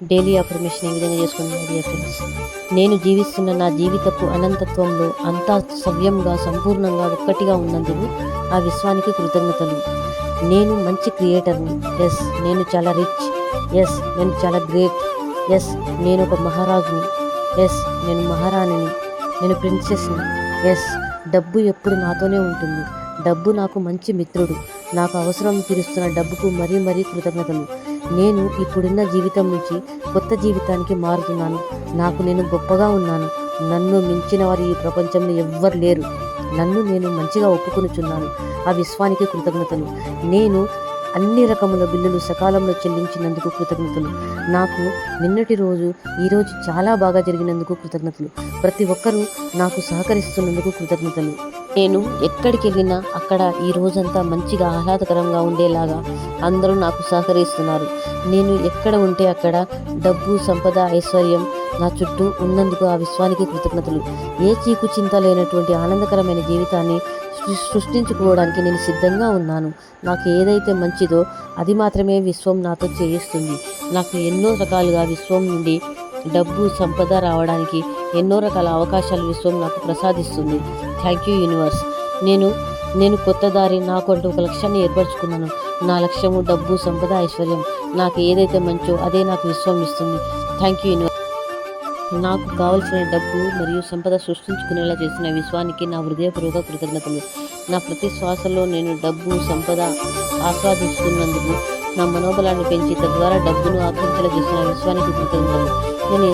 Daily affirmation ఈ విధంగా చేసుకున్నాను. డియర్ ఫ్రెండ్స్, నేను జీవిస్తున్న నా జీవితపు అనంతత్వంలో అంతా సవ్యంగా సంపూర్ణంగా ఒక్కటిగా ఉన్నందుకు ఆ విశ్వానికి కృతజ్ఞతలు. నేను మంచి క్రియేటర్ని. ఎస్, నేను చాలా రిచ్. ఎస్, నేను చాలా గ్రేట్. ఎస్, నేను ఒక మహారాజుని. ఎస్, నేను మహారాణిని. నేను ప్రిన్సెస్ని. ఎస్, డబ్బు ఎప్పుడు నాతోనే ఉంటుంది. డబ్బు నాకు మంచి మిత్రుడు. నాకు అవసరం తీరుస్తున్న డబ్బుకు మరీ మరీ కృతజ్ఞతలు. నేను ఇప్పుడున్న జీవితం నుంచి కొత్త జీవితానికి మారుతున్నాను. నాకు నేను గొప్పగా ఉన్నాను. నన్ను మించిన వారు ఈ ప్రపంచంలో ఎవ్వరు లేరు. నన్ను నేను మంచిగా ఒప్పుకొనుచున్నాను. ఆ విశ్వానికి కృతజ్ఞతలు. నేను అన్ని రకముల బిల్లులు సకాలంలో చెల్లించినందుకు కృతజ్ఞతలు. నాకు నిన్నటి రోజు ఈరోజు చాలా బాగా జరిగినందుకు కృతజ్ఞతలు. ప్రతి ఒక్కరూ నాకు సహకరిస్తున్నందుకు కృతజ్ఞతలు. నేను ఎక్కడికి వెళ్ళినా అక్కడ ఈ రోజంతా మంచిగా ఆహ్లాదకరంగా ఉండేలాగా అందరూ నాకు సహకరిస్తున్నారు. నేను ఎక్కడ ఉంటే అక్కడ డబ్బు, సంపద, ఐశ్వర్యం నా చుట్టూ ఉన్నందుకు ఆ విశ్వానికి కృతజ్ఞతలు. ఏ చీకు చింత లేనటువంటి ఆనందకరమైన జీవితాన్ని సృష్టించుకోవడానికి నేను సిద్ధంగా ఉన్నాను. నాకు ఏదైతే మంచిదో అది మాత్రమే విశ్వం నాతో చేయిస్తుంది. నాకు ఎన్నో రకాలుగా విశ్వం నుండి డబ్బు, సంపద రావడానికి ఎన్నో రకాల అవకాశాలు విశ్వం నాకు ప్రసాదిస్తుంది. Thank you universe. నేను కొత్త దారి, నాకంటూ ఒక లక్ష్యాన్ని ఏర్పరచుకున్నాను. నా లక్ష్యము డబ్బు, సంపద, ఐశ్వర్యం. నాకు ఏదైతే మంచో అదే నాకు విశ్వం ఇస్తుంది. Thank you universe. నాకు కావలసిన డబ్బు మరియు సంపద సృష్టించుకునేలా చేసిన విశ్వానికి నా హృదయపూర్వక కృతజ్ఞతలు. నా ప్రతి శ్వాసలో నేను డబ్బు, సంపద ఆస్వాదిస్తున్నందుకు నా మనోబలాన్ని పెంచి తద్వారా డబ్బును ఆకర్షించేలా చేసిన విశ్వానికి కృతజ్ఞతలు. నేను